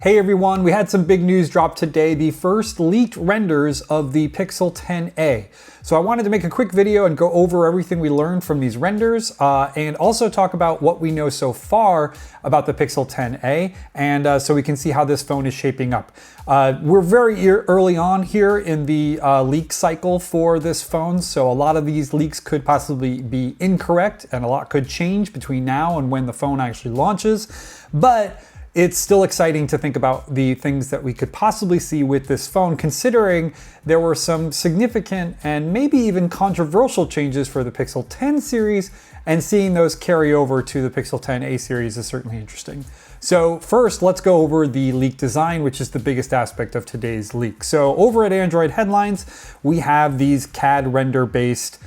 Hey everyone, we had some big news drop today, the first leaked renders of the Pixel 10a. So I wanted to make a quick video and go over everything we learned from these renders and also talk about what we know so far about the Pixel 10a and so we can see how this phone is shaping up. We're very early on here in the leak cycle for this phone, so a lot of these leaks could possibly be incorrect and a lot could change between now and when the phone actually launches. But it's still exciting to think about the things that we could possibly see with this phone, considering there were some significant and maybe even controversial changes for the Pixel 10 series, and seeing those carry over to the Pixel 10a series is certainly interesting. So first, let's go over the leak design, which is the biggest aspect of today's leak. So over at Android Headlines, we have these CAD render-based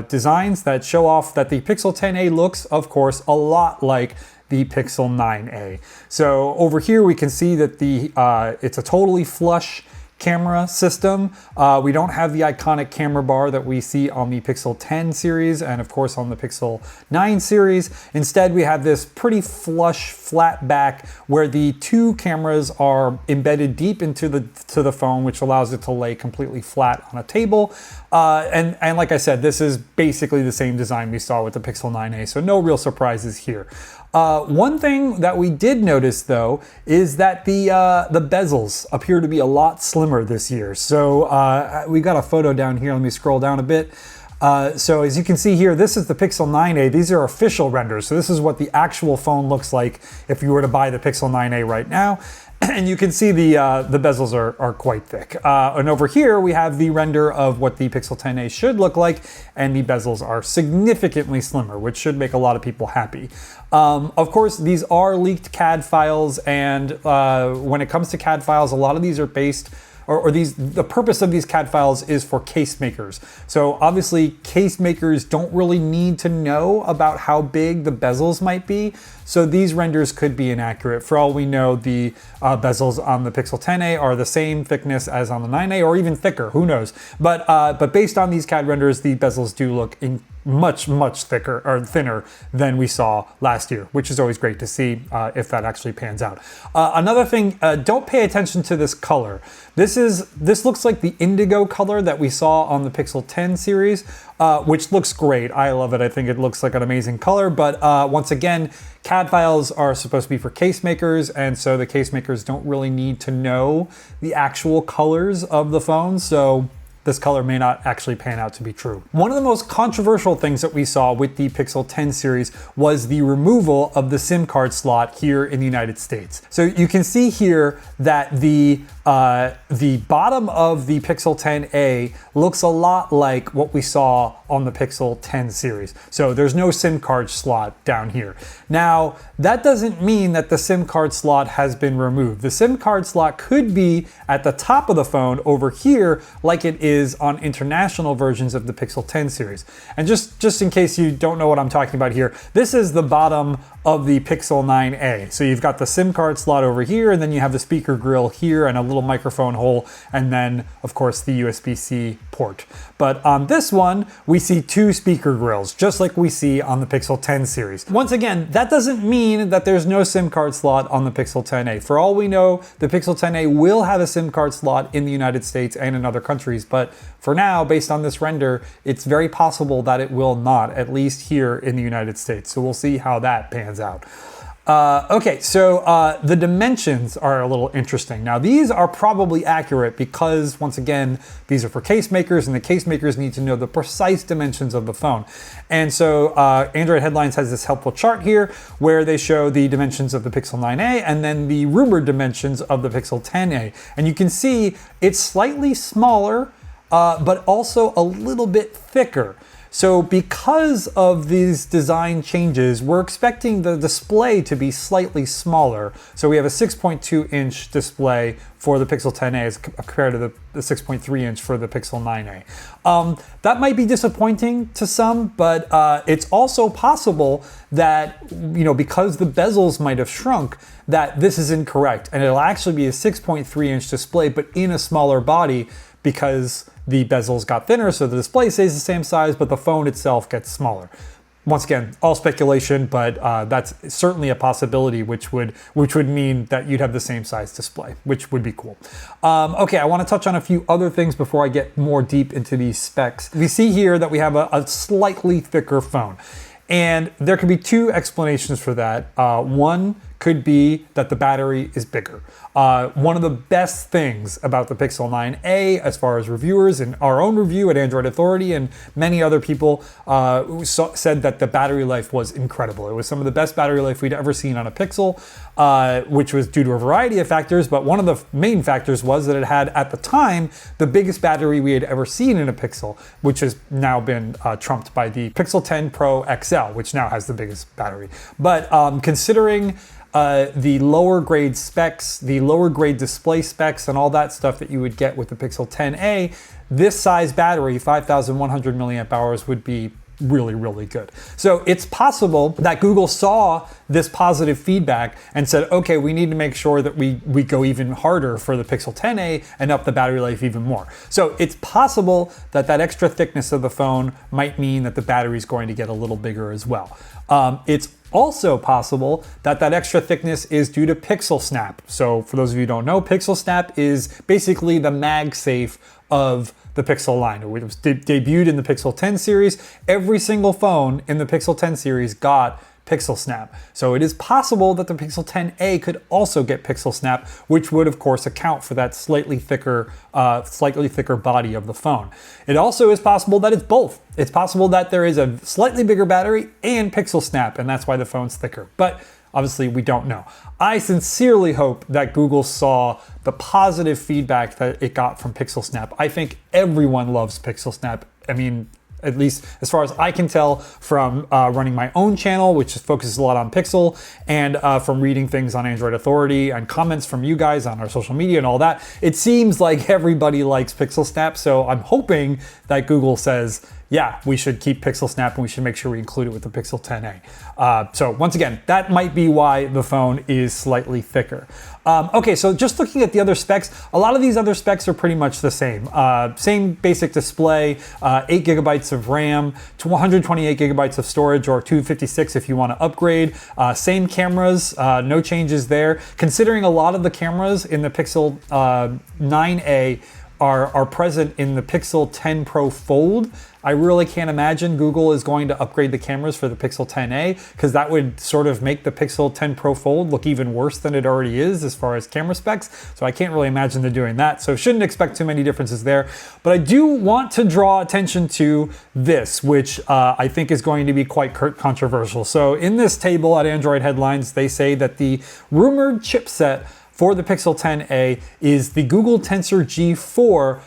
designs that show off that the Pixel 10a looks, of course, a lot like the Pixel 9a. So over here we can see that it's a totally flush camera system. We don't have the iconic camera bar that we see on the Pixel 10 series and of course on the Pixel 9 series. Instead, we have this pretty flush flat back where the two cameras are embedded deep into the phone, which allows it to lay completely flat on a table. And like I said, this is basically the same design we saw with the Pixel 9a, so no real surprises here. One thing that we did notice though is that the bezels appear to be a lot slimmer this year. So we got a photo down here. Let me scroll down a bit. So as you can see here, this is the Pixel 9a. These are official renders. So this is what the actual phone looks like if you were to buy the Pixel 9a right now. And you can see the bezels are quite thick. And over here we have the render of what the Pixel 10a should look like, and the bezels are significantly slimmer, which should make a lot of people happy. Of course, these are leaked CAD files, and when it comes to CAD files, a lot of these are based the purpose of these CAD files is for case makers. So obviously case makers don't really need to know about how big the bezels might be. So these renders could be inaccurate. For all we know, the bezels on the Pixel 10a are the same thickness as on the 9a, or even thicker, who knows. But based on these CAD renders, the bezels do look much thicker or thinner than we saw last year, which is always great to see if that actually pans out. Another thing, don't pay attention to this color. This looks like the indigo color that we saw on the Pixel 10 series, which looks great. I love it. I think it looks like an amazing color. But once again, CAD files are supposed to be for case makers, and so the case makers don't really need to know the actual colors of the phone. So this color may not actually pan out to be true. One of the most controversial things that we saw with the Pixel 10 series was the removal of the SIM card slot here in the United States. So you can see here that the bottom of the Pixel 10a looks a lot like what we saw on the Pixel 10 series. So there's no SIM card slot down here. Now, that doesn't mean that the SIM card slot has been removed. The SIM card slot could be at the top of the phone over here, like it is on international versions of the Pixel 10 series. And just in case you don't know what I'm talking about here, this is the bottom of the Pixel 9a. So you've got the SIM card slot over here, and then you have the speaker grill here and a little microphone hole, and then of course the USB-C port. But on this one, we see two speaker grills, just like we see on the Pixel 10 series. Once again, that doesn't mean that there's no SIM card slot on the Pixel 10a. For all we know, the Pixel 10a will have a SIM card slot in the United States and in other countries, but for now, based on this render, it's very possible that it will not, at least here in the United States. So we'll see how that pans out. Okay, so the dimensions are a little interesting. Now, these are probably accurate because, once again, these are for case makers, and the case makers need to know the precise dimensions of the phone. And so Android Headlines has this helpful chart here where they show the dimensions of the Pixel 9a and then the rumored dimensions of the Pixel 10a. And you can see it's slightly smaller, but also a little bit thicker. So because of these design changes, we're expecting the display to be slightly smaller. So we have a 6.2 inch display for the Pixel 10a as compared to the 6.3 inch for the Pixel 9a. That might be disappointing to some, but it's also possible that, because the bezels might have shrunk, that this is incorrect. And it'll actually be a 6.3 inch display, but in a smaller body, because the bezels got thinner, so the display stays the same size, but the phone itself gets smaller. Once again, all speculation, but that's certainly a possibility, which would mean that you'd have the same size display, which would be cool. Okay, I want to touch on a few other things before I get more deep into these specs. We see here that we have a slightly thicker phone, and there could be two explanations for that. One could be that the battery is bigger. One of the best things about the Pixel 9a, as far as reviewers and our own review at Android Authority and many other people said that the battery life was incredible. It was some of the best battery life we'd ever seen on a Pixel, which was due to a variety of factors, but one of the main factors was that it had, at the time, the biggest battery we had ever seen in a Pixel, which has now been trumped by the Pixel 10 Pro XL, which now has the biggest battery. But considering the lower grade specs, the lower grade display specs, and all that stuff that you would get with the Pixel 10a, this size battery, 5,100 milliamp hours, would be really, really good. So it's possible that Google saw this positive feedback and said, okay, we need to make sure that we go even harder for the Pixel 10a and up the battery life even more. So it's possible that that extra thickness of the phone might mean that the battery is going to get a little bigger as well. It's also possible that that extra thickness is due to Pixel Snap. So for those of you who don't know, Pixel Snap is basically the MagSafe of the Pixel line. It was debuted in the Pixel 10 series. Every single phone in the Pixel 10 series got Pixel Snap. So it is possible that the Pixel 10a could also get Pixel Snap, which would of course account for that slightly thicker body of the phone. It also is possible that it's both. It's possible that there is a slightly bigger battery and Pixel Snap, and that's why the phone's thicker. But obviously we don't know. I sincerely hope that Google saw the positive feedback that it got from Pixel Snap. I think everyone loves Pixel Snap. I mean, at least as far as I can tell from running my own channel, which focuses a lot on Pixel, and from reading things on Android Authority and comments from you guys on our social media and all that, it seems like everybody likes Pixel Snap. So I'm hoping that Google says, yeah, we should keep Pixel Snap and we should make sure we include it with the Pixel 10a. So once again, that might be why the phone is slightly thicker. Okay, so just looking at the other specs, a lot of these other specs are pretty much the same. Same basic display, 8 gigabytes of RAM, 128 gigabytes of storage, or 256 if you want to upgrade. Same cameras, no changes there. Considering a lot of the cameras in the Pixel 9a are present in the Pixel 10 Pro Fold, I really can't imagine Google is going to upgrade the cameras for the Pixel 10a, because that would sort of make the Pixel 10 Pro Fold look even worse than it already is as far as camera specs. So I can't really imagine they're doing that. So shouldn't expect too many differences there. But I do want to draw attention to this, which I think is going to be quite controversial. So in this table at Android Headlines, they say that the rumored chipset for the Pixel 10a is the Google Tensor G4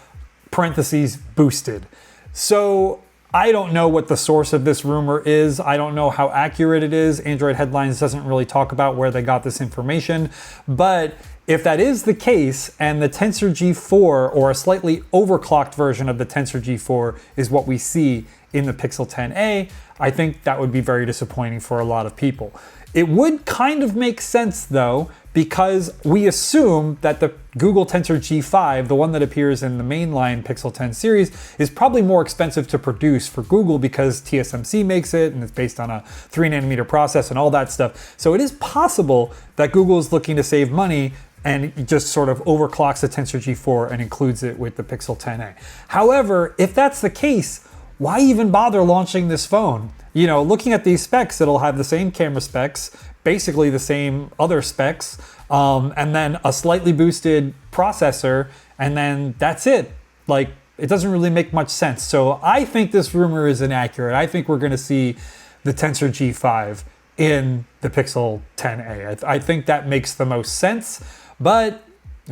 parentheses boosted. So I don't know what the source of this rumor is. I don't know how accurate it is. Android Headlines doesn't really talk about where they got this information. But if that is the case, and the Tensor G4, or a slightly overclocked version of the Tensor G4, is what we see in the Pixel 10a, I think that would be very disappointing for a lot of people. It would kind of make sense though, because we assume that the Google Tensor G5, the one that appears in the mainline Pixel 10 series, is probably more expensive to produce for Google because TSMC makes it and it's based on a 3nm process and all that stuff. So it is possible that Google is looking to save money and just sort of overclocks the Tensor G4 and includes it with the Pixel 10a. However, if that's the case, why even bother launching this phone? You know, looking at these specs, it'll have the same camera specs, basically the same other specs, and then a slightly boosted processor, and then that's it. Like, it doesn't really make much sense. So I think this rumor is inaccurate. I think we're gonna see the Tensor G5 in the Pixel 10a. I think that makes the most sense, but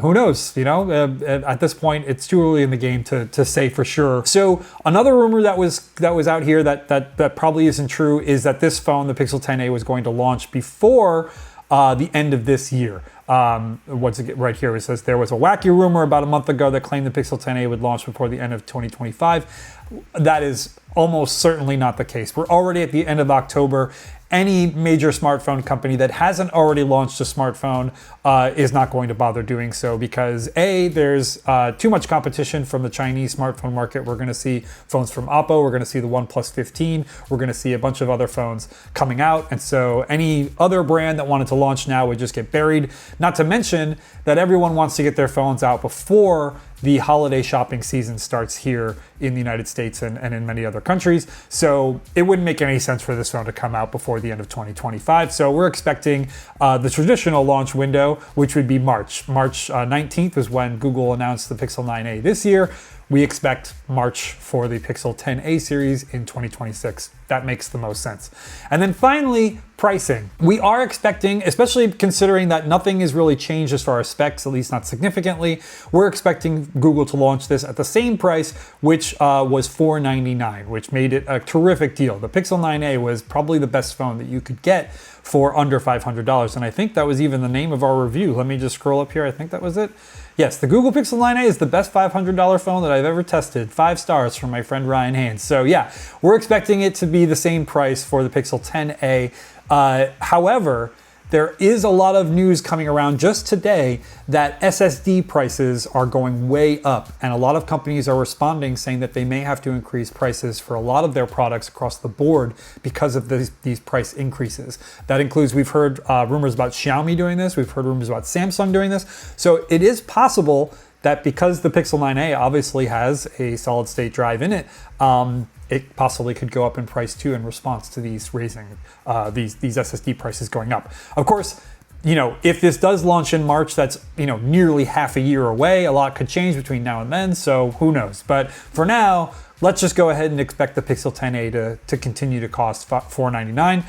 who knows, you know, at this point, it's too early in the game to say for sure. So another rumor that was out here that probably isn't true is that this phone, the Pixel 10a, was going to launch before the end of this year. Once again, right here, it says there was a wacky rumor about a month ago that claimed the Pixel 10a would launch before the end of 2025. That is almost certainly not the case. We're already at the end of October, any major smartphone company that hasn't already launched a smartphone is not going to bother doing so because A, there's too much competition from the Chinese smartphone market. We're going to see phones from Oppo, we're going to see the OnePlus 15, we're going to see a bunch of other phones coming out, and so any other brand that wanted to launch now would just get buried. Not to mention that everyone wants to get their phones out before the holiday shopping season starts here in the United States and in many other countries. So it wouldn't make any sense for this phone to come out before the end of 2025. So we're expecting the traditional launch window, which would be March. March 19th is when Google announced the Pixel 9a this year. We expect March for the Pixel 10a series in 2026. That makes the most sense. And then finally, pricing. We are expecting, especially considering that nothing is really changed as far as specs, at least not significantly, we're expecting Google to launch this at the same price, which was $499, which made it a terrific deal. The Pixel 9a was probably the best phone that you could get for under $500. And I think that was even the name of our review. Let me just scroll up here. I think that was it. Yes, the Google Pixel 9a is the best $500 phone that I've ever tested. 5 stars from my friend Ryan Haynes. So yeah, we're expecting it to be the same price for the Pixel 10a. However, there is a lot of news coming around just today that SSD prices are going way up, and a lot of companies are responding saying that they may have to increase prices for a lot of their products across the board because of these price increases. That includes, we've heard rumors about Xiaomi doing this, we've heard rumors about Samsung doing this. So it is possible that because the Pixel 9a obviously has a solid state drive in it, it possibly could go up in price too in response to these raising, these SSD prices going up. Of course, if this does launch in March, that's, nearly half a year away. A lot could change between now and then, so who knows? But for now, let's just go ahead and expect the Pixel 10a to continue to cost $499.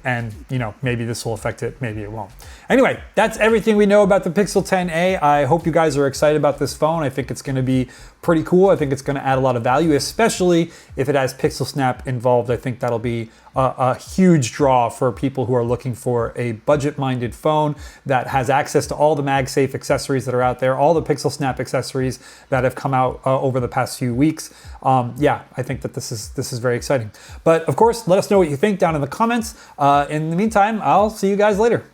And maybe this will affect it, maybe it won't. Anyway, that's everything we know about the Pixel 10a. I hope you guys are excited about this phone. I think it's going to be pretty cool. I think it's going to add a lot of value, especially if it has Pixel Snap involved. I think that'll be a huge draw for people who are looking for a budget-minded phone that has access to all the MagSafe accessories that are out there, all the Pixel Snap accessories that have come out over the past few weeks. Yeah, I think that this is very exciting. But of course, let us know what you think down in the comments. In the meantime, I'll see you guys later.